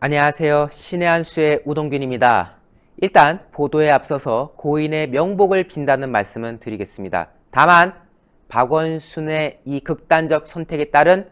안녕하세요. 신의 한 수의 우동균입니다. 일단 보도에 앞서서 고인의 명복을 빈다는 말씀은 드리겠습니다. 다만 박원순의 이 극단적 선택에 따른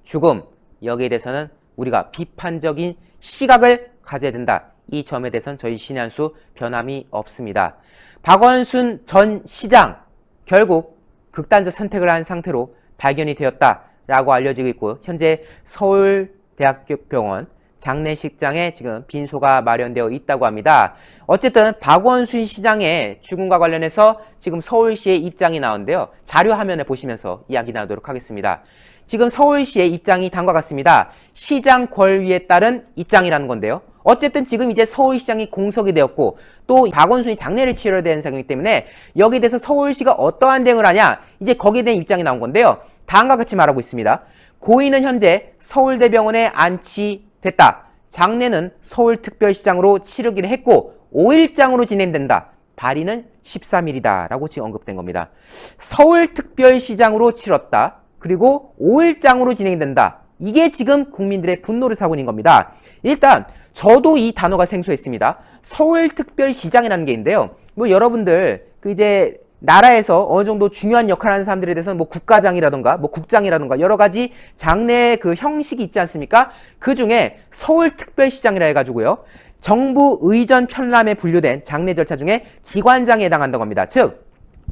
죽음, 여기에 대해서는 우리가 비판적인 시각을 가져야 된다. 이 점에 대해서는 저희 신의 한 수 변함이 없습니다. 박원순 전 시장 결국 극단적 선택을 한 상태로 발견이 되었다라고 알려지고 있고, 현재 서울대학교병원 장례식장에 지금 빈소가 마련되어 있다고 합니다. 어쨌든 박원순 시장의 죽음과 관련해서 지금 서울시의 입장이 나오는데요. 자료 화면을 보시면서 이야기 나누도록 하겠습니다. 지금 서울시의 입장이 다음과 같습니다. 시장 권위에 따른 입장이라는 건데요. 어쨌든 지금 이제 서울시장이 공석이 되었고, 또 박원순이 장례를 치러야 되는 상황이기 때문에 여기에 대해서 서울시가 어떠한 대응을 하냐, 이제 거기에 대한 입장이 나온 건데요. 다음과 같이 말하고 있습니다. 고인은 현재 서울대병원에 안치됐다. 장례는 서울특별시장으로 치르기로 했고 5일장으로 진행된다. 발의는 13일이다 라고 지금 언급된 겁니다. 서울특별시장으로 치렀다. 그리고 5일장으로 진행된다. 이게 지금 국민들의 분노를 사고 있는 겁니다. 일단 저도 이 단어가 생소했습니다. 서울특별시장이라는 게 있는데요. 뭐 여러분들 이제 나라에서 어느 정도 중요한 역할을 하는 사람들에 대해서는 뭐 국가장이라던가 뭐 국장이라던가 여러 가지 장례 그 형식이 있지 않습니까? 그 중에 서울특별시장이라 해가지고요. 정부 의전 편람에 분류된 장례 절차 중에 기관장에 해당한다고 합니다. 즉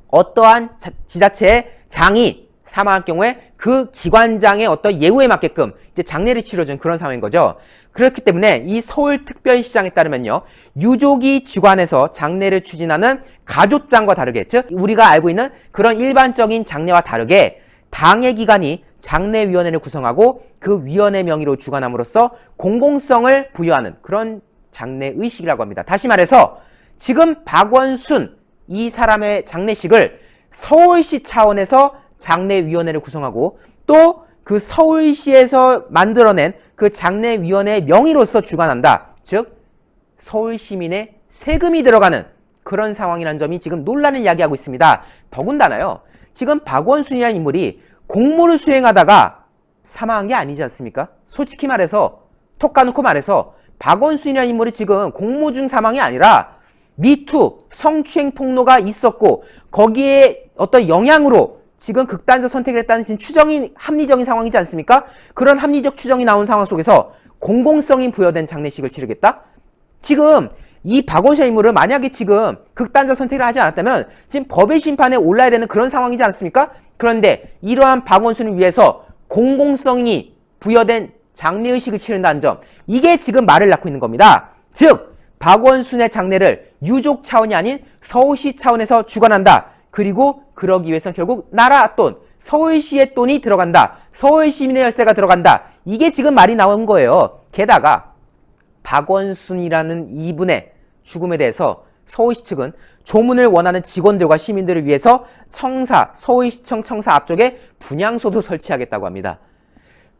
어떠한 지자체의 장이 사망할 경우에 그 기관장의 어떤 예우에 맞게끔 이제 장례를 치러준 그런 상황인 거죠. 그렇기 때문에 이 서울특별시장에 따르면요, 유족이 주관해서 장례를 추진하는 가족장과 다르게, 즉 우리가 알고 있는 그런 일반적인 장례와 다르게 당의 기관이 장례위원회를 구성하고 그 위원회 명의로 주관함으로써 공공성을 부여하는 그런 장례의식이라고 합니다. 다시 말해서 지금 박원순 이 사람의 장례식을 서울시 차원에서 장례위원회를 구성하고 또 그 서울시에서 만들어낸 그 장례위원회의 명의로서 주관한다. 즉 서울시민의 세금이 들어가는 그런 상황이라는 점이 지금 논란을 야기하고 있습니다. 더군다나요, 지금 박원순이라는 인물이 공무를 수행하다가 사망한 게 아니지 않습니까? 솔직히 말해서 톡 까놓고 말해서 박원순이라는 인물이 지금 공무 중 사망이 아니라 미투 성추행 폭로가 있었고 거기에 어떤 영향으로 지금 극단적 선택을 했다는 지금 추정이 합리적인 상황이지 않습니까? 그런 합리적 추정이 나온 상황 속에서 공공성이 부여된 장례식을 치르겠다? 지금 이 박원순 인물을 만약에 지금 극단적 선택을 하지 않았다면 지금 법의 심판에 올라야 되는 그런 상황이지 않습니까? 그런데 이러한 박원순을 위해서 공공성이 부여된 장례의식을 치른다는 점, 이게 지금 말을 낳고 있는 겁니다. 즉 박원순의 장례를 유족 차원이 아닌 서울시 차원에서 주관한다. 그리고 그러기 위해서는 결국 나라 돈, 서울시의 돈이 들어간다. 서울시민의 혈세가 들어간다. 이게 지금 말이 나온 거예요. 게다가 박원순이라는 이분의 죽음에 대해서 서울시 측은 조문을 원하는 직원들과 시민들을 위해서 서울시청 청사 앞쪽에 분향소도 설치하겠다고 합니다.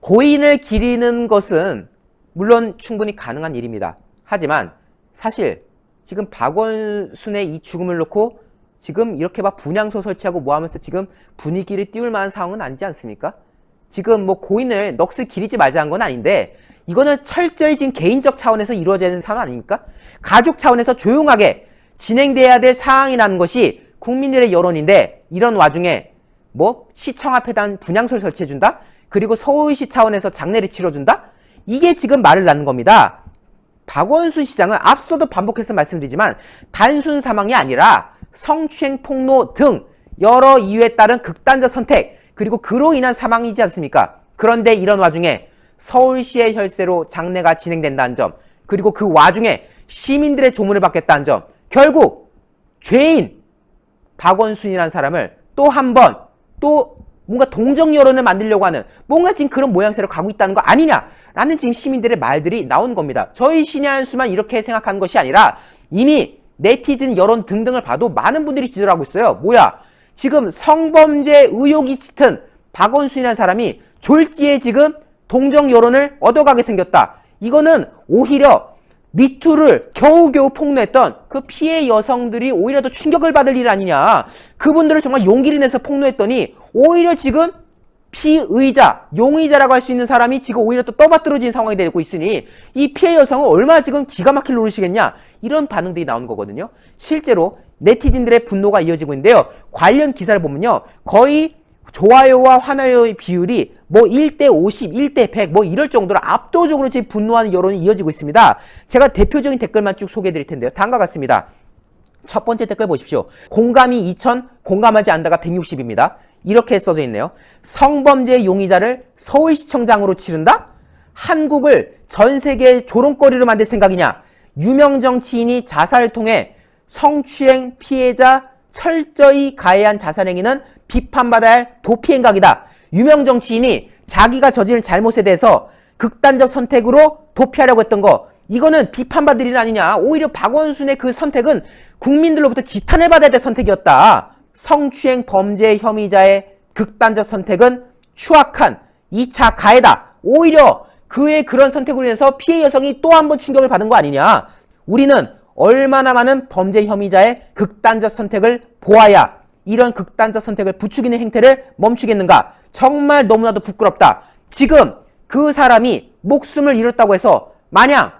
고인을 기리는 것은 물론 충분히 가능한 일입니다. 하지만 사실 지금 박원순의 이 죽음을 놓고 지금 이렇게 막 분향소 설치하고 뭐 하면서 지금 분위기를 띄울 만한 상황은 아니지 않습니까? 지금 뭐 고인을 넋을 기리지 말자는 건 아닌데 이거는 철저히 지금 개인적 차원에서 이루어지는 상황 아닙니까? 가족 차원에서 조용하게 진행돼야 될 상황이라는 것이 국민들의 여론인데, 이런 와중에 뭐 시청 앞에다 분향소를 설치해준다? 그리고 서울시 차원에서 장례를 치러준다? 이게 지금 말을 낳는 겁니다. 박원순 시장은 앞서도 반복해서 말씀드리지만 단순 사망이 아니라 성추행 폭로 등 여러 이유에 따른 극단적 선택, 그리고 그로 인한 사망이지 않습니까? 그런데 이런 와중에 서울시의 혈세로 장례가 진행된다는 점, 그리고 그 와중에 시민들의 조문을 받겠다는 점, 결국 죄인 박원순이라는 사람을 또 한 번 또 뭔가 동정 여론을 만들려고 하는 뭔가 지금 그런 모양새로 가고 있다는 거 아니냐라는 지금 시민들의 말들이 나온 겁니다. 저희 신의 한 수만 이렇게 생각하는 것이 아니라 이미 네티즌 여론 등등을 봐도 많은 분들이 지적하고 있어요. 뭐야? 지금 성범죄 의혹이 짙은 박원순이라는 사람이 졸지에 지금 동정 여론을 얻어가게 생겼다. 이거는 오히려 미투를 겨우겨우 폭로했던 그 피해 여성들이 오히려 더 충격을 받을 일 아니냐. 그분들을 정말 용기를 내서 폭로했더니 오히려 지금 피의자, 용의자라고 할 수 있는 사람이 지금 오히려 또 떠받들어진 상황이 되고 있으니 이 피해 여성은 얼마나 지금 기가 막힐 노릇이겠냐, 이런 반응들이 나오는 거거든요. 실제로 네티즌들의 분노가 이어지고 있는데요. 관련 기사를 보면요, 거의 좋아요와 화나요의 비율이 뭐 1대 50, 1대 100 뭐 이럴 정도로 압도적으로 지금 분노하는 여론이 이어지고 있습니다. 제가 대표적인 댓글만 쭉 소개해 드릴 텐데요. 다음과 같습니다. 첫 번째 댓글 보십시오. 공감이 2000, 공감하지 않다가 160입니다. 이렇게 써져 있네요. 성범죄 용의자를 서울시청장으로 치른다? 한국을 전 세계의 조롱거리로 만들 생각이냐? 유명 정치인이 자살을 통해 성추행 피해자 철저히 가해한 자살행위는 비판받아야 할 도피행각이다. 유명 정치인이 자기가 저지른 잘못에 대해서 극단적 선택으로 도피하려고 했던 거, 이거는 비판받을 일 아니냐. 오히려 박원순의 그 선택은 국민들로부터 지탄을 받아야 될 선택이었다. 성추행 범죄 혐의자의 극단적 선택은 추악한 2차 가해다. 오히려 그의 그런 선택으로 인해서 피해 여성이 또 한 번 충격을 받은 거 아니냐. 우리는 얼마나 많은 범죄 혐의자의 극단적 선택을 보아야 이런 극단적 선택을 부추기는 행태를 멈추겠는가. 정말 너무나도 부끄럽다. 지금 그 사람이 목숨을 잃었다고 해서 마냥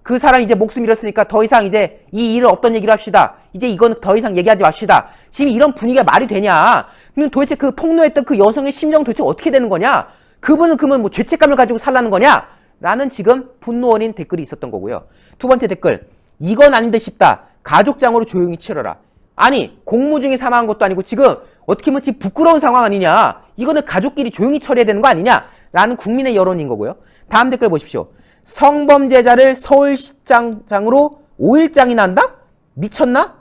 그 사람이 이제 목숨 잃었으니까 더 이상 이제 이 일은 없던 얘기를 합시다. 이제 이건 더 이상 얘기하지 맙시다. 지금 이런 분위기가 말이 되냐? 그럼 도대체 그 폭로했던 그 여성의 심정은 도대체 어떻게 되는 거냐? 그분은 뭐 죄책감을 가지고 살라는 거냐? 라는 지금 분노 어린 댓글이 있었던 거고요. 두 번째 댓글. 이건 아닌 듯 싶다. 가족장으로 조용히 치러라. 아니, 공무 중에 사망한 것도 아니고 지금 어떻게 보면 지금 부끄러운 상황 아니냐? 이거는 가족끼리 조용히 처리해야 되는 거 아니냐? 라는 국민의 여론인 거고요. 다음 댓글 보십시오. 성범죄자를 서울시장으로 5일장이나 한다? 미쳤나?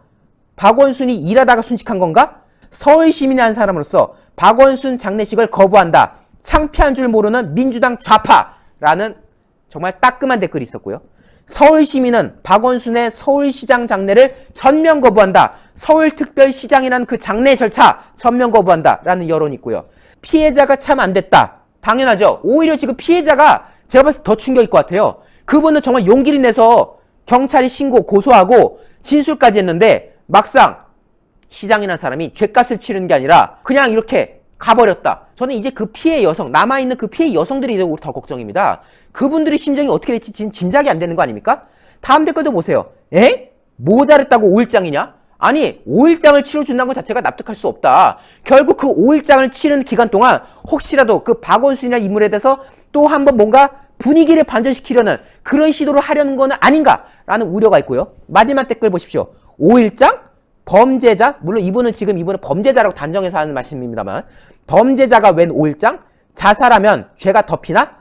박원순이 일하다가 순직한 건가? 서울시민의 한 사람으로서 박원순 장례식을 거부한다. 창피한 줄 모르는 민주당 좌파라는 정말 따끔한 댓글이 있었고요. 서울시민은 박원순의 서울시장 장례를 전면 거부한다. 서울특별시장이라는 그 장례 절차 전면 거부한다. 라는 여론이 있고요. 피해자가 참 안 됐다. 당연하죠. 오히려 지금 피해자가 제가 봤을 때 더 충격일 것 같아요. 그분은 정말 용기를 내서 경찰이 신고, 고소하고 진술까지 했는데 막상 시장이라는 사람이 죄값을 치르는 게 아니라 그냥 이렇게 가버렸다. 저는 이제 그 피해 여성, 남아있는 그 피해 여성들이 더 걱정입니다. 그분들의 심정이 어떻게 될지 지금 짐작이 안 되는 거 아닙니까? 다음 댓글도 보세요. 모자랬다고 5일장이냐? 아니, 5일장을 치러준다는 것 자체가 납득할 수 없다. 결국 그 5일장을 치르는 기간 동안 혹시라도 그 박원순이라는 인물에 대해서 또 한번 뭔가 분위기를 반전시키려는 그런 시도를 하려는 거는 아닌가라는 우려가 있고요. 마지막 댓글 보십시오. 5일장? 범죄자? 물론 이분은 범죄자라고 단정해서 하는 말씀입니다만, 범죄자가 웬 5일장? 자살하면 죄가 덮이나?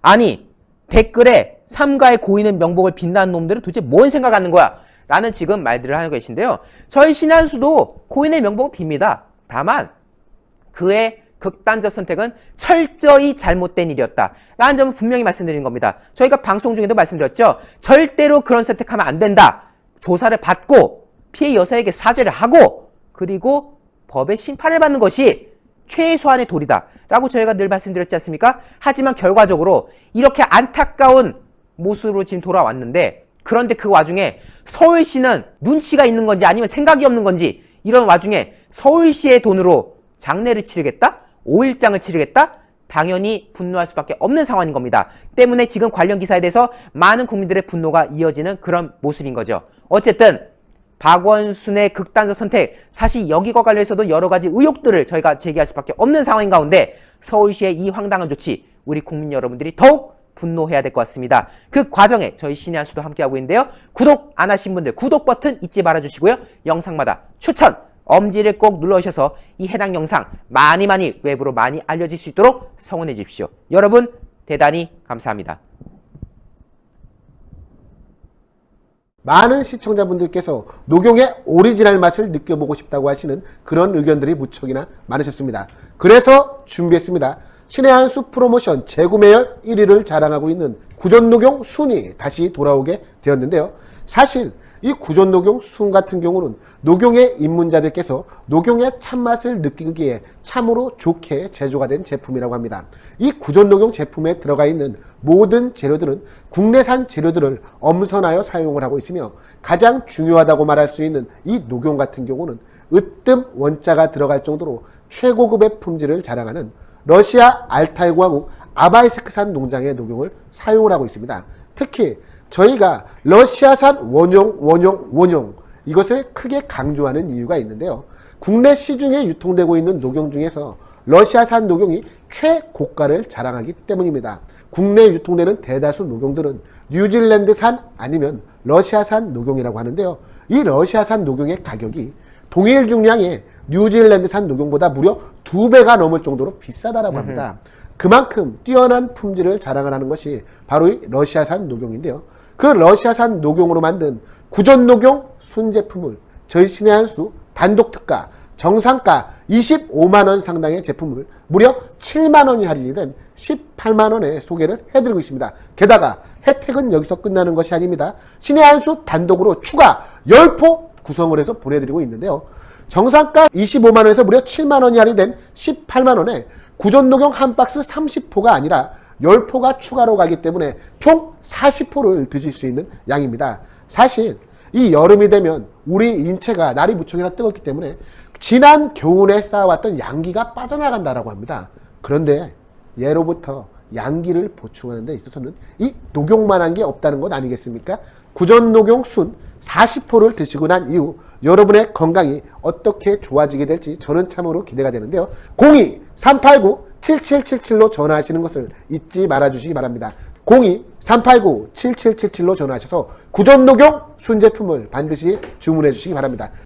아니, 댓글에 삼가의 고인의 명복을 빈다는 놈들은 도대체 뭔 생각하는 거야? 라는 지금 말들을 하고 계신데요. 저희 신한수도 고인의 명복을 빕니다. 다만 그의 극단적 선택은 철저히 잘못된 일이었다. 라는 점을 분명히 말씀드린 겁니다. 저희가 방송 중에도 말씀드렸죠. 절대로 그런 선택하면 안 된다. 조사를 받고 피해 여사에게 사죄를 하고 그리고 법의 심판을 받는 것이 최소한의 도리다. 라고 저희가 늘 말씀드렸지 않습니까? 하지만 결과적으로 이렇게 안타까운 모습으로 지금 돌아왔는데, 그런데 그 와중에 서울시는 눈치가 있는 건지 아니면 생각이 없는 건지, 이런 와중에 서울시의 돈으로 장례를 치르겠다? 5일장을 치르겠다? 당연히 분노할 수밖에 없는 상황인 겁니다. 때문에 지금 관련 기사에 대해서 많은 국민들의 분노가 이어지는 그런 모습인 거죠. 어쨌든 박원순의 극단적 선택, 사실 여기과 관련해서도 여러 가지 의혹들을 저희가 제기할 수밖에 없는 상황인 가운데 서울시의 이 황당한 조치, 우리 국민 여러분들이 더욱 분노해야 될 것 같습니다. 그 과정에 저희 신의 한 수도 함께하고 있는데요. 구독 안 하신 분들 구독 버튼 잊지 말아주시고요. 영상마다 추천, 엄지를 꼭 눌러주셔서 이 해당 영상 많이 외부로 많이 알려질 수 있도록 성원해 주십시오. 여러분 대단히 감사합니다. 많은 시청자분들께서 녹용의 오리지널 맛을 느껴보고 싶다고 하시는 그런 의견들이 무척이나 많으셨습니다. 그래서 준비했습니다. 신의 한 수 프로모션 재구매율 1위를 자랑하고 있는 구전녹용 순이 다시 돌아오게 되었는데요. 사실 이 구전녹용 순 같은 경우는 녹용의 입문자들께서 녹용의 참맛을 느끼기에 참으로 좋게 제조가 된 제품이라고 합니다. 이 구전녹용 제품에 들어가 있는 모든 재료들은 국내산 재료들을 엄선하여 사용을 하고 있으며, 가장 중요하다고 말할 수 있는 이 녹용 같은 경우는 으뜸 원자가 들어갈 정도로 최고급의 품질을 자랑하는 러시아 알타이 공화국 아바이스크산 농장의 녹용을 사용을 하고 있습니다. 특히 저희가 러시아산 원용 이것을 크게 강조하는 이유가 있는데요. 국내 시중에 유통되고 있는 녹용 중에서 러시아산 녹용이 최고가를 자랑하기 때문입니다. 국내에 유통되는 대다수 녹용들은 뉴질랜드산 아니면 러시아산 녹용이라고 하는데요. 이 러시아산 녹용의 가격이 동일 중량의 뉴질랜드산 녹용보다 무려 2배가 넘을 정도로 비싸다라고 합니다. 그만큼 뛰어난 품질을 자랑을 하는 것이 바로 이 러시아산 녹용인데요. 그 러시아산 녹용으로 만든 구전 녹용 순제품을 저희 신의 한 수 단독 특가 정상가 25만원 상당의 제품을 무려 7만원이 할인이 된 18만원에 소개를 해드리고 있습니다. 게다가 혜택은 여기서 끝나는 것이 아닙니다. 신의 한 수 단독으로 추가 10포 구성을 해서 보내드리고 있는데요. 정상가 25만원에서 무려 7만원이 할인된 18만원에 구전녹용 한 박스 30포가 아니라 10포가 추가로 가기 때문에 총 40포를 드실 수 있는 양입니다. 사실 이 여름이 되면 우리 인체가 날이 무척이나 뜨겁기 때문에 지난 겨울에 쌓아왔던 양기가 빠져나간다라고 합니다. 그런데 예로부터 양기를 보충하는 데 있어서는 이 녹용만한 게 없다는 것 아니겠습니까? 구전녹용 순 40포를 드시고 난 이후 여러분의 건강이 어떻게 좋아지게 될지 저는 참으로 기대가 되는데요. 02-389-7777로 전화하시는 것을 잊지 말아주시기 바랍니다. 02-389-7777로 전화하셔서 구전녹용 순제품을 반드시 주문해 주시기 바랍니다.